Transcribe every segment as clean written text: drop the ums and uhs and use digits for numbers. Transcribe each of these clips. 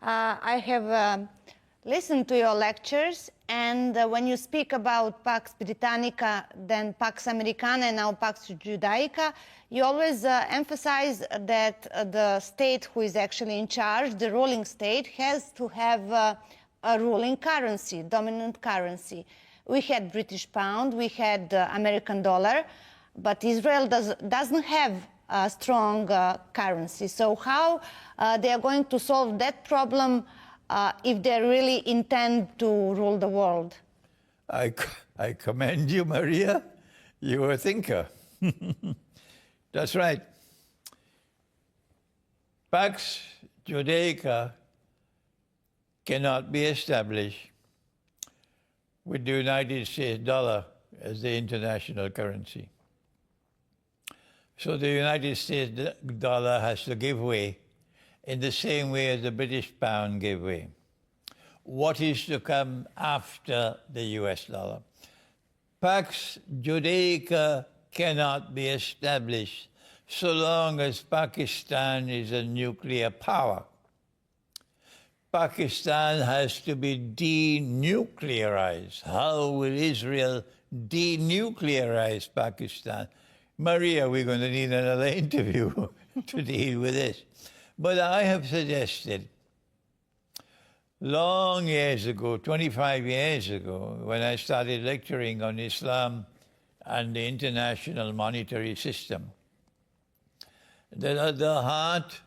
I have listened to your lectures, and when you speak about Pax Britannica, then Pax Americana, and now Pax Judaica, you always emphasize that the state who is actually in charge, the ruling state, has to have a ruling currency, dominant currency. We had British pound, we had American dollar, but Israel doesn't have a strong currency. So how they are going to solve that problem if they really intend to rule the world? I commend you, Maria. You're a thinker. That's right. Pax Judaica cannot be established with the United States dollar as the international currency. So the United States dollar has to give way in the same way as the British pound gave way. What is to come after the US dollar? Pax Judaica cannot be established so long as Pakistan is a nuclear power. Pakistan has to be denuclearized. How will Israel denuclearize Pakistan? Maria, we're going to need another interview to deal with this. But I have suggested long years ago, 25 years ago, when I started lecturing on Islam and the international monetary system, that at the heart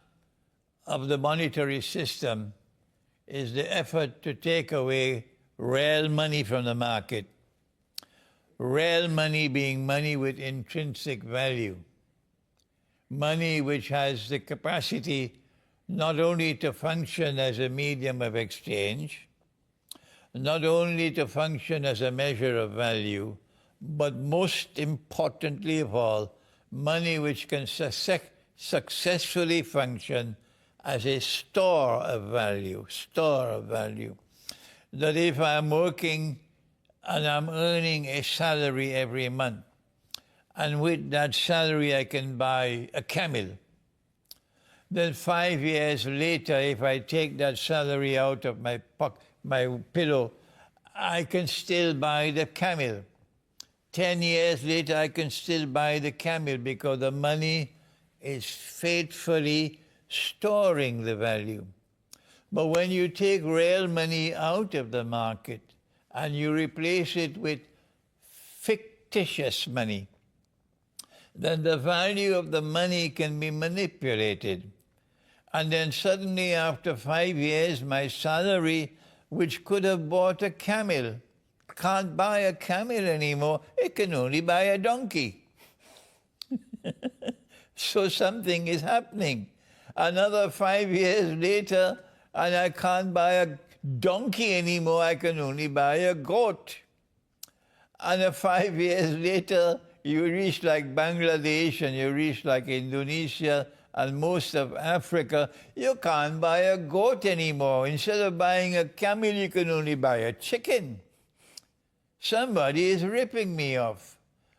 of the monetary system is the effort to take away real money from the market. Real money being money with intrinsic value. Money which has the capacity not only to function as a medium of exchange, not only to function as a measure of value, but most importantly of all, money which can successfully function as a store of value, That if I'm working and I'm earning a salary every month, and with that salary I can buy a camel, then 5 years later, if I take that salary out of my pillow, I can still buy the camel. 10 years later, I can still buy the camel because the money is faithfully storing the value. But when you take real money out of the market and you replace it with fictitious money, then the value of the money can be manipulated. And then suddenly, after 5 years, my salary, which could have bought a camel, can't buy a camel anymore. It can only buy a donkey. So something is happening. Another 5 years later, and I can't buy a donkey anymore. I can only buy a goat. And 5 years later, you reach like Bangladesh and you reach like Indonesia and most of Africa, you can't buy a goat anymore. Instead of buying a camel, you can only buy a chicken. Somebody is ripping me off.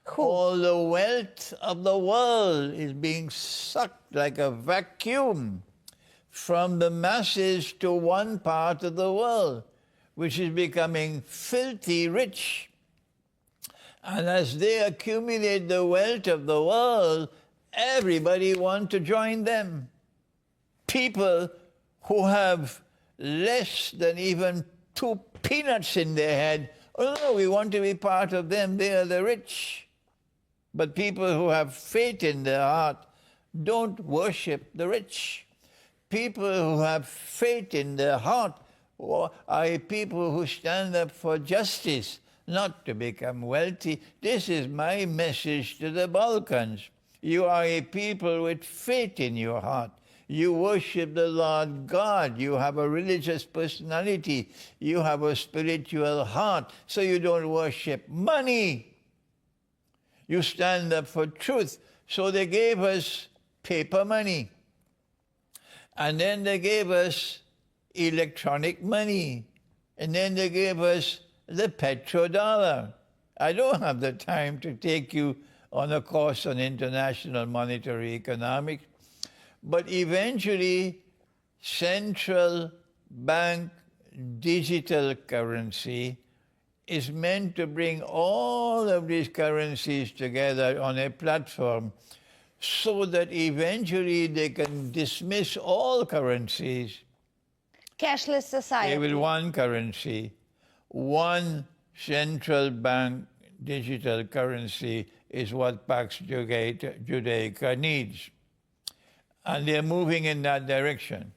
Who? All the wealth of the world is being sucked like a vacuum from the masses to one part of the world, which is becoming filthy rich. And as they accumulate the wealth of the world, everybody wants to join them. People who have less than even 2 peanuts in their head, oh no, we want to be part of them, they are the rich. But people who have faith in their heart don't worship the rich. People who have faith in their heart are people who stand up for justice, not to become wealthy. This is my message to the Balkans. You are a people with faith in your heart. You worship the Lord God. You have a religious personality. You have a spiritual heart. So you don't worship money. You stand up for truth. So they gave us paper money. And then they gave us electronic money. And then they gave us the petrodollar. I don't have the time to take you on a course on international monetary economics, but eventually central bank digital currency is meant to bring all of these currencies together on a platform so that eventually they can dismiss all currencies. Cashless society. They will one currency, one central bank digital currency is what Pax Judaica needs. And they're moving in that direction.